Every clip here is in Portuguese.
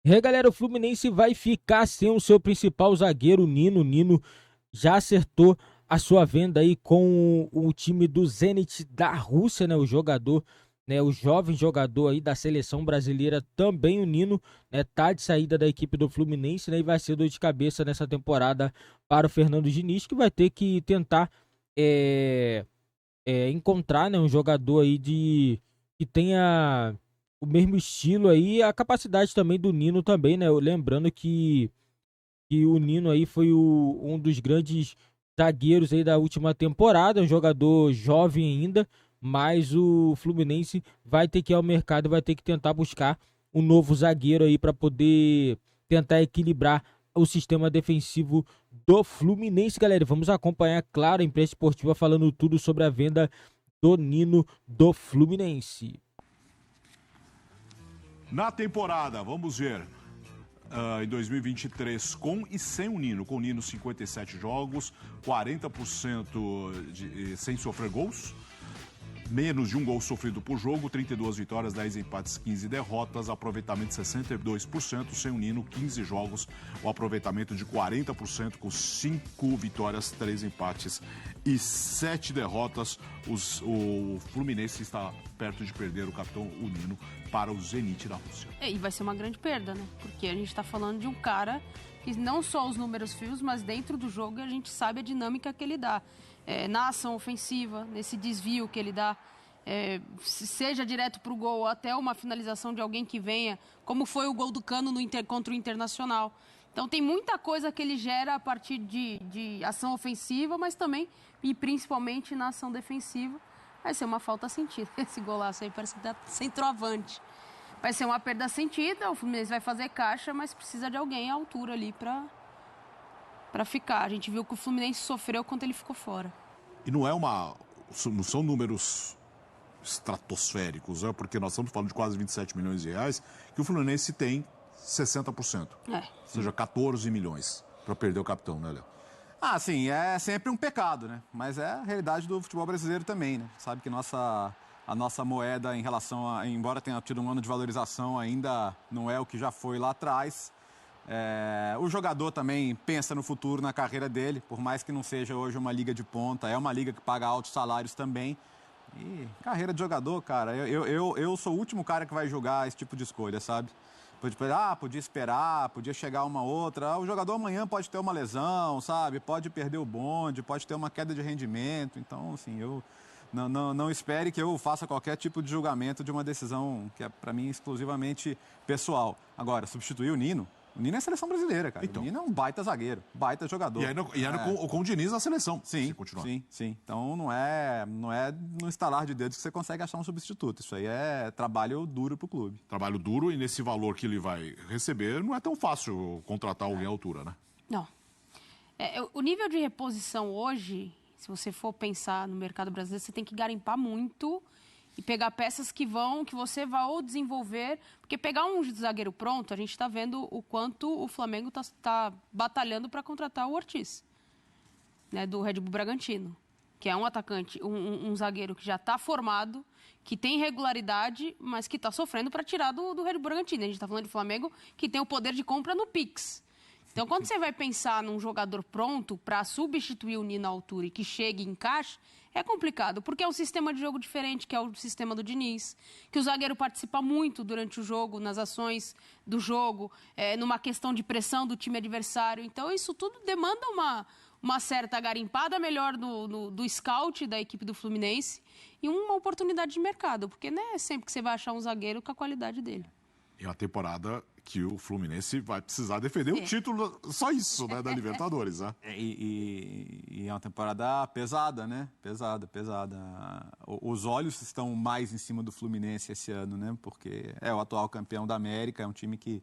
E aí, galera, o Fluminense vai ficar sem o seu principal zagueiro, Nino. O Nino já acertou a sua venda aí com o time do Zenit da Rússia, né? O jogador, né? O jovem jogador aí da seleção brasileira, também o Nino, né? Tá de saída da equipe do Fluminense, né? E vai ser dor de cabeça nessa temporada para o Fernando Diniz, que vai ter que tentar é, encontrar, né, um jogador aí que tenha o mesmo estilo aí, e a capacidade também do Nino também, né? Lembrando que o Nino aí foi um dos grandes zagueiros aí da última temporada, um jogador jovem ainda, mas o Fluminense vai ter que ir ao mercado, vai ter que tentar buscar um novo zagueiro aí para poder tentar equilibrar o sistema defensivo do Fluminense, galera. Vamos acompanhar, claro, a imprensa esportiva falando tudo sobre a venda do Nino do Fluminense. Na temporada, vamos ver, em 2023, com e sem o Nino. Com o Nino, 57 jogos, 40% sem sofrer gols. Menos de um gol sofrido por jogo, 32 vitórias, 10 empates, 15 derrotas, aproveitamento de 62%, sem o Nino, 15 jogos, o aproveitamento de 40%, com 5 vitórias, 3 empates e 7 derrotas. O Fluminense está perto de perder o capitão, o Nino, para o Zenit da Rússia. E vai ser uma grande perda, né? Porque a gente está falando de um cara que não só os números frios, mas dentro do jogo a gente sabe a dinâmica que ele dá. Na ação ofensiva, nesse desvio que ele dá, seja direto para o gol, até uma finalização de alguém que venha, como foi o gol do Cano contra o Internacional. Então tem muita coisa que ele gera a partir de ação ofensiva, mas também e principalmente na ação defensiva. Vai ser uma falta sentida. Esse golaço aí parece que dá centroavante. Vai ser uma perda sentida, o Fluminense vai fazer caixa, mas precisa de alguém à altura ali para ficar. A gente viu que o Fluminense sofreu quando ele ficou fora. E não são números estratosféricos, né? Porque nós estamos falando de quase 27 milhões de reais, que o Fluminense tem 60%. Ou seja, 14 milhões para perder o capitão, né, Léo? Sim, é sempre um pecado, né? Mas é a realidade do futebol brasileiro também, né? Sabe que a nossa moeda em relação a, embora tenha tido um ano de valorização, ainda não é o que já foi lá atrás. O jogador também pensa no futuro, na carreira dele, por mais que não seja hoje uma liga de ponta, é uma liga que paga altos salários também. E carreira de jogador, cara, eu sou o último cara que vai julgar esse tipo de escolha, sabe? Podia esperar, podia chegar uma outra. O jogador amanhã pode ter uma lesão, sabe? Pode perder o bonde, pode ter uma queda de rendimento. Então, assim, eu não espere que eu faça qualquer tipo de julgamento de uma decisão que é, para mim, exclusivamente pessoal. Agora, substituir o Nino é seleção brasileira, cara. Então. O Nino é um baita zagueiro, baita jogador. E ainda com o Diniz na seleção. Sim, sim. Então não é no estalar de dedos que você consegue achar um substituto. Isso aí é trabalho duro pro clube. Trabalho duro, e nesse valor que ele vai receber, não é tão fácil contratar alguém à altura, né? Não. O nível de reposição hoje, se você for pensar no mercado brasileiro, você tem que garimpar muito e pegar peças que você vai ou desenvolver, porque pegar um zagueiro pronto, a gente está vendo o quanto o Flamengo tá batalhando para contratar o Ortiz, né, do Red Bull Bragantino, que é um atacante, um zagueiro que já está formado, que tem regularidade, mas que está sofrendo para tirar do Red Bull Bragantino. A gente está falando de Flamengo que tem o poder de compra no Pix. Então, quando você vai pensar num jogador pronto para substituir o Nino à altura e que chegue e encaixe, é complicado, porque é um sistema de jogo diferente, que é o sistema do Diniz, que o zagueiro participa muito durante o jogo, nas ações do jogo, numa questão de pressão do time adversário. Então, isso tudo demanda uma certa garimpada melhor do scout da equipe do Fluminense e uma oportunidade de mercado, porque não é sempre que você vai achar um zagueiro com a qualidade dele. É uma temporada que o Fluminense vai precisar defender o título, só isso, né, da Libertadores, né? E é uma temporada pesada, né? Pesada. Os olhos estão mais em cima do Fluminense esse ano, né? Porque é o atual campeão da América, é um time que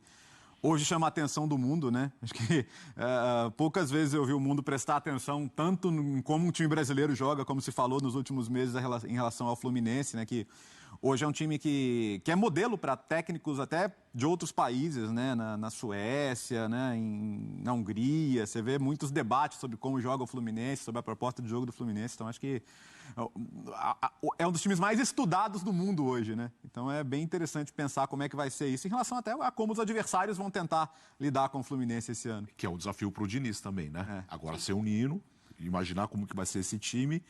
hoje chama a atenção do mundo, né? Acho que poucas vezes eu vi o mundo prestar atenção tanto em como um time brasileiro joga, como se falou nos últimos meses em relação ao Fluminense, né? Que Hoje é um time que é modelo para técnicos até de outros países, né? Na Suécia, né? Na Hungria. Você vê muitos debates sobre como joga o Fluminense, sobre a proposta de jogo do Fluminense. Então, acho que é um dos times mais estudados do mundo hoje, né? Então, é bem interessante pensar como é que vai ser isso em relação até a como os adversários vão tentar lidar com o Fluminense esse ano. Que é um desafio para o Diniz também, né? Agora ser um Nino, imaginar como que vai ser esse time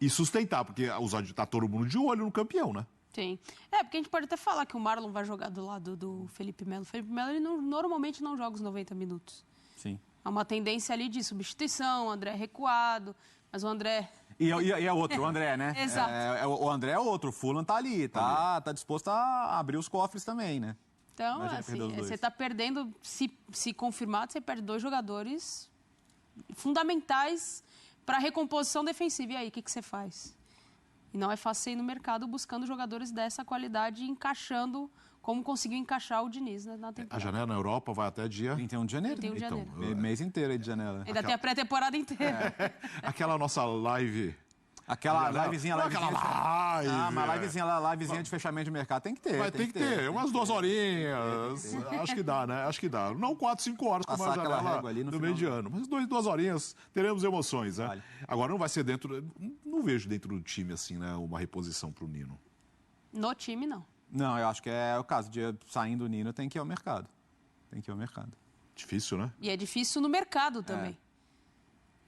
e sustentar, porque tá todo mundo de olho no campeão, né? Sim. Porque a gente pode até falar que o Marlon vai jogar do lado do Felipe Melo. O Felipe Melo, ele normalmente não joga os 90 minutos. Sim. Há uma tendência ali de substituição, o André recuado, mas o André... E é outro, o André, né? Exato. O André é outro, o Fulham tá ali, tá disposto a abrir os cofres também, né? Então, assim, você tá perdendo, se confirmado, você perde 2 jogadores fundamentais para a recomposição defensiva. E aí, o que você faz? E não é fácil você ir no mercado buscando jogadores dessa qualidade e encaixando como conseguiu encaixar o Diniz, né, na temporada. A janela na Europa vai até dia 31 de janeiro. 31 de janeiro. Mês inteiro aí de janela. Ainda tem a pré-temporada inteira. Aquela nossa live. Aquela livezinha. Mas livezinha de fechamento de mercado tem que ter. Vai ter que ter. Umas 2 horinhas. Acho que dá, né? Acho que dá. Não 4, 5 horas como a janela ali no meio de ano. Mas 2 horinhas teremos emoções, né? Vale. Agora não vai ser dentro... Não vejo dentro do time, assim, né? Uma reposição pro Nino. No time, não. Não, eu acho que é o caso de saindo o Nino, tem que ir ao mercado. Difícil, né? E é difícil no mercado também.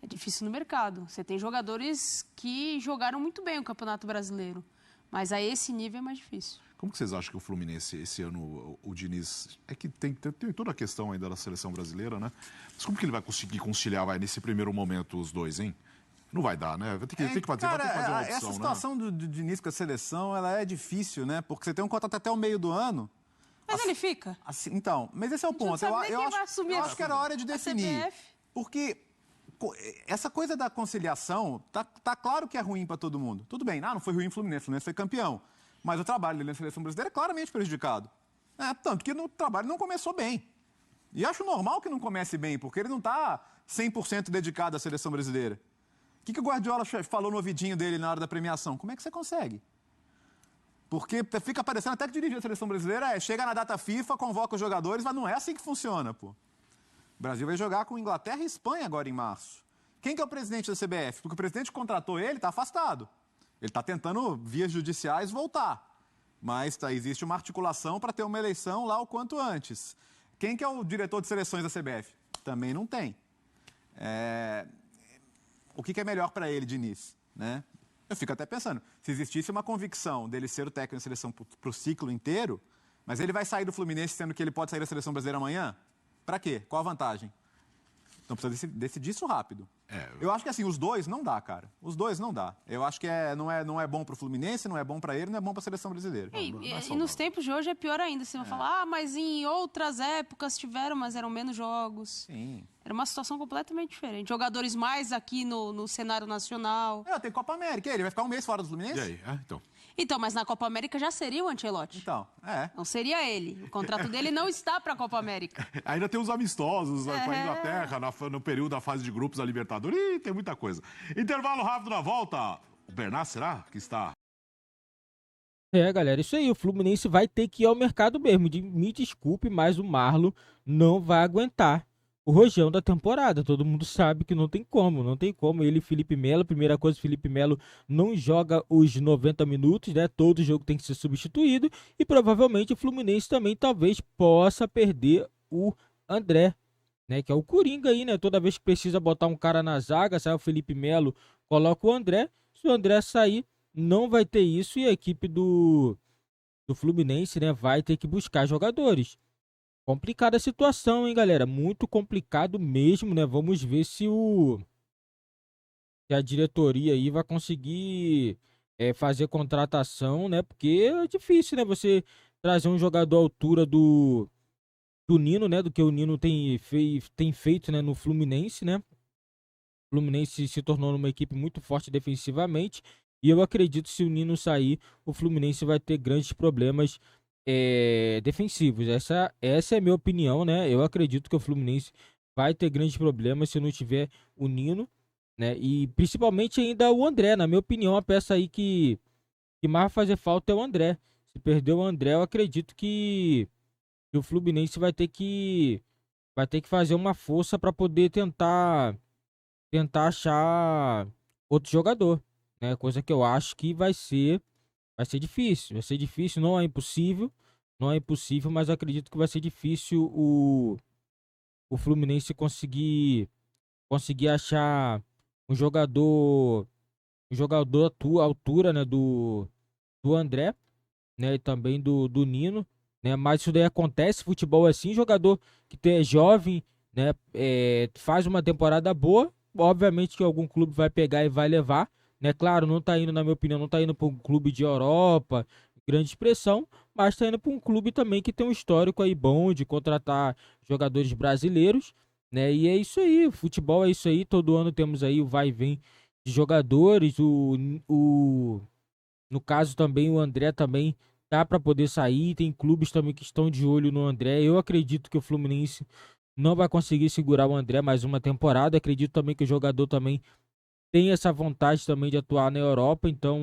É difícil no mercado. Você tem jogadores que jogaram muito bem o Campeonato Brasileiro, mas a esse nível é mais difícil. Como que vocês acham que o Fluminense, esse ano, o Diniz... É que tem toda a questão ainda da seleção brasileira, né? Mas como que ele vai conseguir conciliar, nesse primeiro momento, os dois, hein? Não vai dar, né? Vai ter que fazer uma opção, essa situação do Diniz com a seleção, ela é difícil, né? Porque você tem um contrato até o meio do ano. Mas ele fica. Assim, então, mas esse é o ponto. Eu acho que era hora de definir. Porque essa coisa da conciliação, tá claro que é ruim para todo mundo. Tudo bem, não foi ruim o Fluminense foi campeão. Mas o trabalho dele na seleção brasileira é claramente prejudicado. Tanto que o trabalho não começou bem. E acho normal que não comece bem, porque ele não está 100% dedicado à seleção brasileira. O que o Guardiola falou no ouvidinho dele na hora da premiação? Como é que você consegue? Porque fica parecendo até que dirigir a seleção brasileira chega na data FIFA, convoca os jogadores, mas não é assim que funciona, pô. O Brasil vai jogar com Inglaterra e Espanha agora em março. Quem que é o presidente da CBF? Porque o presidente que contratou ele está afastado. Ele está tentando, vias judiciais, voltar. Mas existe uma articulação para ter uma eleição lá o quanto antes. Quem que é o diretor de seleções da CBF? Também não tem. O que é melhor para ele, Diniz? Né? Eu fico até pensando, se existisse uma convicção dele ser o técnico da seleção para o ciclo inteiro, mas ele vai sair do Fluminense sendo que ele pode sair da seleção brasileira amanhã? Para quê? Qual a vantagem? Então precisa decidir isso rápido. Eu acho que assim, os dois não dá, cara. Os dois não dá. Eu acho que não é bom pro Fluminense, não é bom para ele, não é bom para a seleção brasileira. E nos tempos de hoje é pior ainda. Você vai falar, mas em outras épocas tiveram, mas eram menos jogos. Sim. Era uma situação completamente diferente. Jogadores mais aqui no cenário nacional. Tem Copa América. Ele vai ficar um mês fora do Fluminense? E aí? Então, mas na Copa América já seria o Ancelotti. Então, Não seria ele. O contrato dele não está para a Copa América. Ainda tem os amistosos com a Inglaterra no período da fase de grupos da Libertadores. Ih, tem muita coisa. Intervalo rápido na volta. O Bernat, será que está? Galera, isso aí. O Fluminense vai ter que ir ao mercado mesmo. Me desculpe, mas o Marlon não vai aguentar o rojão da temporada. Todo mundo sabe que não tem como. Ele e Felipe Melo, primeira coisa, Felipe Melo não joga os 90 minutos, né? Todo jogo tem que ser substituído e provavelmente o Fluminense também talvez possa perder o André, né? Que é o Coringa aí, né? Toda vez que precisa botar um cara na zaga, sai o Felipe Melo, coloca o André. Se o André sair, não vai ter isso e a equipe do Fluminense, né, vai ter que buscar jogadores. Complicada a situação, hein, galera? Muito complicado mesmo, né? Vamos ver se a diretoria aí vai conseguir fazer contratação, né? Porque é difícil, né? Você trazer um jogador à altura do Nino, né? Do que o Nino tem feito, né? No Fluminense, né? O Fluminense se tornou uma equipe muito forte defensivamente. E eu acredito que se o Nino sair, o Fluminense vai ter grandes problemas defensivos. Essa é a minha opinião, né? Eu acredito que o Fluminense vai ter grandes problemas se não tiver o Nino, né? E principalmente ainda o André, na minha opinião, a peça aí que que mais vai fazer falta é o André. Se perder o André, eu acredito que o Fluminense vai ter que fazer uma força para poder tentar achar outro jogador, né? Coisa que eu acho que vai ser difícil. Vai ser difícil, não é impossível. Não é impossível, mas eu acredito que vai ser difícil o Fluminense conseguir achar um jogador, à altura, né, do André, né, e também do Nino, né? Mas isso daí acontece, futebol é assim, jogador que é jovem, né, faz uma temporada boa, obviamente que algum clube vai pegar e vai levar, né? Claro, não tá indo, na minha opinião, não tá indo para um clube de Europa, grande expressão, mas tá indo para um clube também que tem um histórico aí bom de contratar jogadores brasileiros, né? E é isso aí, futebol é isso aí, todo ano temos aí o vai e vem de jogadores, no caso também o André também tá para poder sair, tem clubes também que estão de olho no André. Eu acredito que o Fluminense não vai conseguir segurar o André mais uma temporada. Acredito também que o jogador também tem essa vontade também de atuar na Europa, então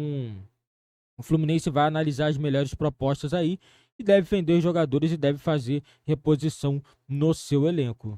o Fluminense vai analisar as melhores propostas aí e deve vender os jogadores e deve fazer reposição no seu elenco.